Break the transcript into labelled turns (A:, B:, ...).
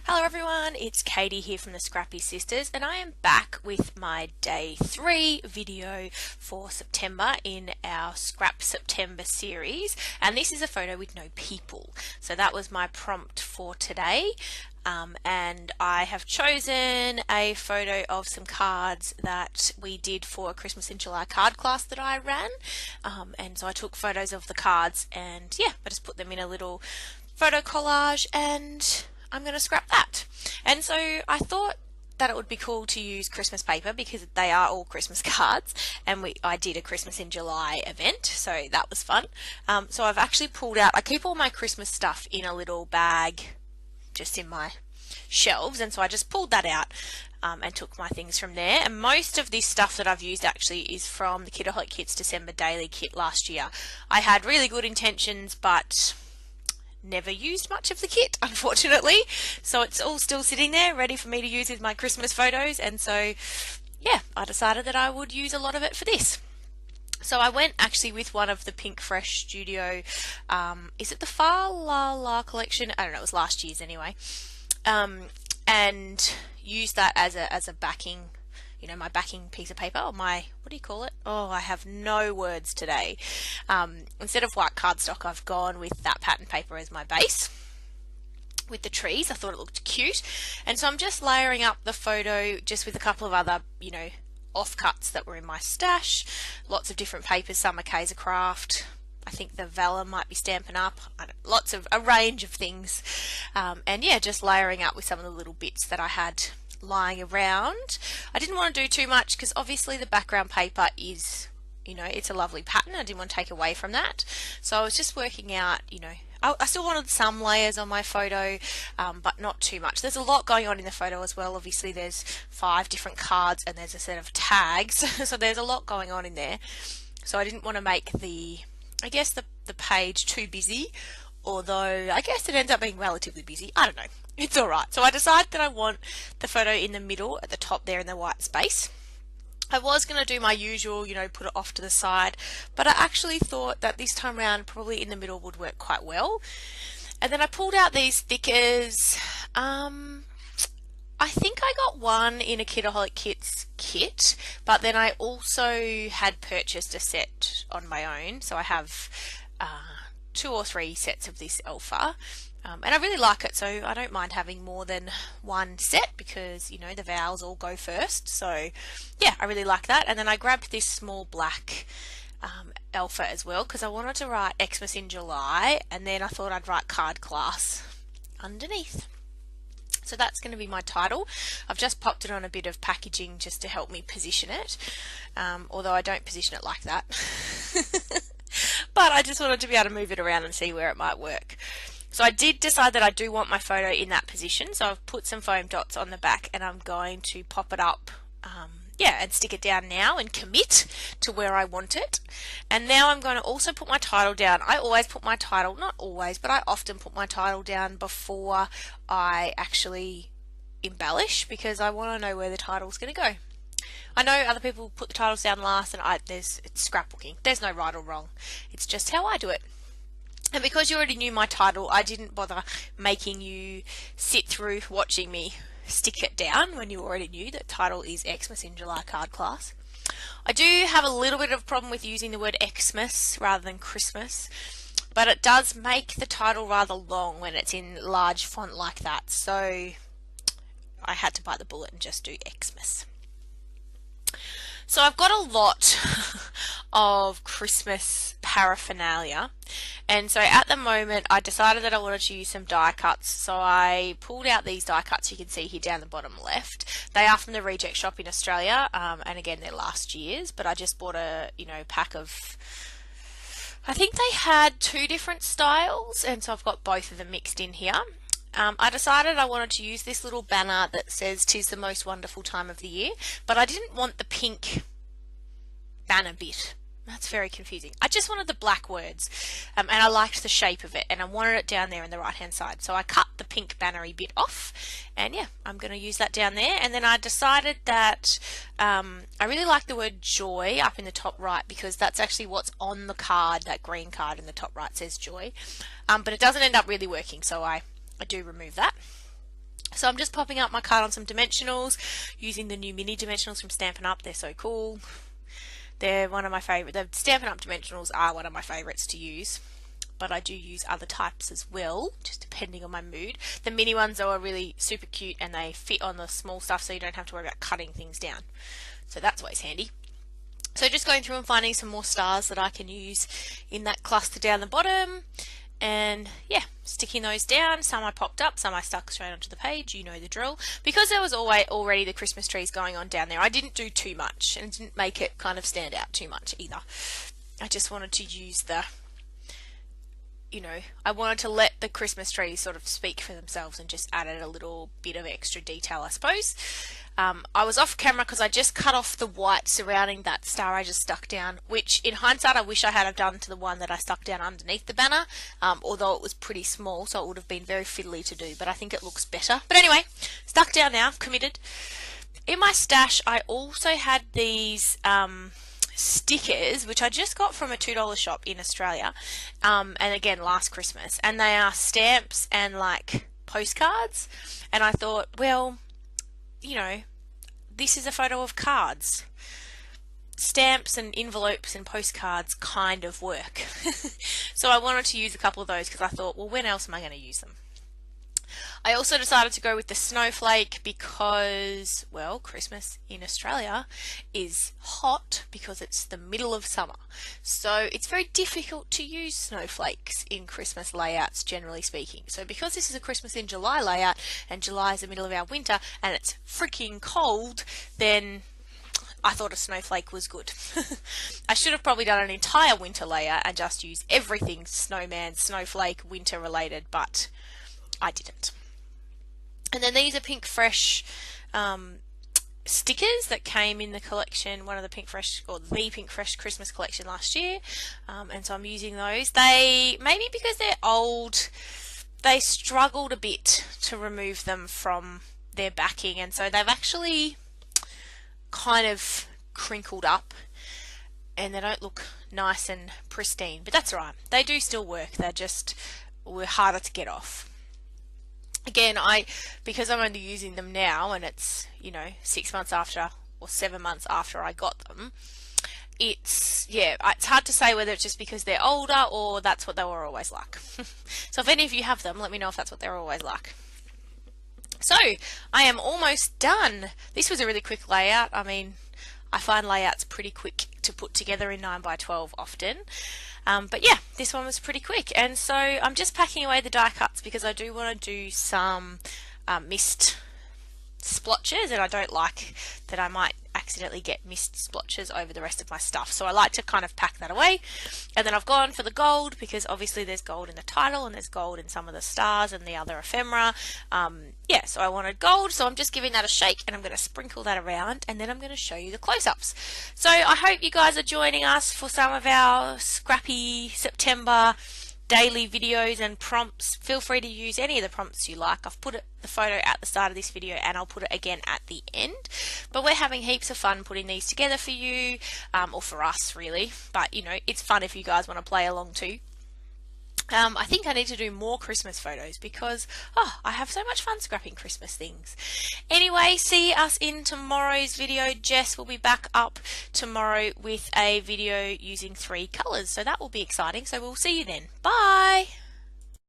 A: Hello everyone, it's Katie here from the Scrappy Sisters, and I am back with my day 3 video for September in our Scrap September series, and this is a photo with no people. So that was my prompt for today, and I have chosen a photo of some cards that we did for a Christmas in July card class that I ran, and so I took photos of the cards and yeah, I just put them in a little photo collage and I'm going to scrap that. And so I thought that it would be cool to use Christmas paper because they are all Christmas cards, and I did a Christmas in July event, so that was fun. So I've actually pulled out, I keep all my Christmas stuff in a little bag just in my shelves, and so I just pulled that out and took my things from there. And most of this stuff that I've used actually is from the Kitaholic Kits December Daily Kit last year. I had really good intentions, but never used much of the kit, unfortunately, so it's all still sitting there ready for me to use with my Christmas photos, and so yeah, I decided that I would use a lot of it for this. So I went actually with one of the Pink Fresh Studio, is it the Fa La La collection? I don't know, it was last year's anyway, and used that as a backing, you know, my backing piece of paper, or my, what do you call it? Oh, I have no words today. Instead of white cardstock, I've gone with that pattern paper as my base with the trees. I thought it looked cute. And so I'm just layering up the photo just with a couple of other, you know, offcuts that were in my stash. Lots of different papers, some are Kaiser Craft. I think the vellum might be Stampin' Up. Lots of, a range of things. And yeah, just layering up with some of the little bits that I had lying around. I didn't want to do too much because obviously the background paper is, you know, it's a lovely pattern. I didn't want to take away from that. So I was just working out, you know, I still wanted some layers on my photo, but not too much. There's a lot going on in the photo as well. Obviously there's 5 different cards and there's a set of tags. So there's a lot going on in there. So I didn't want to make the page too busy, although I guess it ends up being relatively busy. I don't know. It's alright. So I decided that I want the photo in the middle at the top there in the white space. I was going to do my usual, you know, put it off to the side, but I actually thought that this time around probably in the middle would work quite well. And then I pulled out these stickers. I think I got one in a Kitaholic Kits kit, but then I also had purchased a set on my own. So I have 2 or 3 sets of this alpha. And I really like it, so I don't mind having more than one set because, you know, the vowels all go first. So yeah, I really like that. And then I grabbed this small black alpha as well because I wanted to write Xmas in July, and then I thought I'd write card class underneath. So that's going to be my title. I've just popped it on a bit of packaging just to help me position it, although I don't position it like that. But I just wanted to be able to move it around and see where it might work. So I did decide that I do want my photo in that position, so I've put some foam dots on the back and I'm going to pop it up, and stick it down now and commit to where I want it. And now I'm going to also put my title down. I always put my title, not always, but I often put my title down before I actually embellish because I want to know where the title's going to go. I know other people put the titles down last, and it's scrapbooking. There's no right or wrong. It's just how I do it. And because you already knew my title, I didn't bother making you sit through watching me stick it down when you already knew that title is Xmas in July card class. I do have a little bit of a problem with using the word Xmas rather than Christmas, but it does make the title rather long when it's in large font like that. So I had to bite the bullet and just do Xmas. So I've got a lot of Christmas paraphernalia, and so at the moment I decided that I wanted to use some die cuts. So I pulled out these die cuts you can see here down the bottom left. They are from the Reject Shop in Australia, and again they're last year's, but I just bought a pack of, I think they had 2 different styles, and so I've got both of them mixed in here. I decided I wanted to use this little banner that says "'Tis the most wonderful time of the year," but I didn't want the pink banner bit That's very confusing. I just wanted the black words, and I liked the shape of it, and I wanted it down there in the right hand side. So I cut the pink bannery bit off, and yeah, I'm going to use that down there. And then I decided that I really like the word joy up in the top right, because that's actually what's on the card. That green card in the top right says joy, but it doesn't end up really working, so I do remove that. So I'm just popping up my card on some dimensionals, using the new mini dimensionals from Stampin' Up. They're so cool. They're one of my favourite. The Stampin' Up dimensionals are one of my favourites to use, but I do use other types as well, just depending on my mood. The mini ones are really super cute, and they fit on the small stuff, so you don't have to worry about cutting things down. So that's always handy. So just going through and finding some more stars that I can use in that cluster down the bottom, and yeah, sticking those down. Some I popped up, some I stuck straight onto the page. You know the drill. Because there was already the Christmas trees going on down there, I didn't do too much, and didn't make it kind of stand out too much either. I just wanted to use the, I wanted to let the Christmas trees sort of speak for themselves, and just added a little bit of extra detail, I suppose. I was off camera because I just cut off the white surrounding that star I just stuck down, which in hindsight I wish I had have done to the one that I stuck down underneath the banner, although it was pretty small, so it would have been very fiddly to do, but I think it looks better. But anyway, stuck down now, committed. In my stash I also had these stickers, which I just got from a $2 shop in Australia, and again last Christmas, and they are stamps and like postcards, and I thought, well, this is a photo of cards. Stamps and envelopes and postcards kind of work. So I wanted to use a couple of those, because I thought, well, when else am I going to use them? I also decided to go with the snowflake because, well, Christmas in Australia is hot because it's the middle of summer. So it's very difficult to use snowflakes in Christmas layouts, generally speaking. So because this is a Christmas in July layout, and July is the middle of our winter, and it's freaking cold, then I thought a snowflake was good. I should have probably done an entire winter layout and just used everything snowman, snowflake, winter related, but I didn't. And then these are Pink Fresh stickers that came in the collection, one of the Pink Fresh, or the Pink Fresh Christmas collection last year, and so I'm using those. They, maybe because they're old, they struggled a bit to remove them from their backing, and so they've actually kind of crinkled up, and they don't look nice and pristine, but that's alright. They do still work, were harder to get off. Again, because I'm only using them now, and it's 6 months after or 7 months after I got them, it's hard to say whether it's just because they're older or that's what they were always like. So if any of you have them, let me know if that's what they're always like. So I am almost done. This was a really quick layout. I mean, I find layouts pretty quick to put together in 9x12 often. But yeah, this one was pretty quick, and so I'm just packing away the die cuts because I do want to do some mist splotches, and I don't like that I might accidentally get mist splotches over the rest of my stuff, so I like to kind of pack that away. And then I've gone for the gold because obviously there's gold in the title and there's gold in some of the stars and the other ephemera. Yeah, so I wanted gold, so I'm just giving that a shake, and I'm going to sprinkle that around, and then I'm going to show you the close-ups. So I hope you guys are joining us for some of our scrappy September daily videos and prompts. Feel free to use any of the prompts you like. I've put the photo at the start of this video, and I'll put it again at the end. But we're having heaps of fun putting these together for you, or for us really. But it's fun if you guys want to play along too. I think I need to do more Christmas photos because I have so much fun scrapping Christmas things. Anyway, see us in tomorrow's video. Jess will be back up tomorrow with a video using 3 colours, so that will be exciting. So we'll see you then. Bye!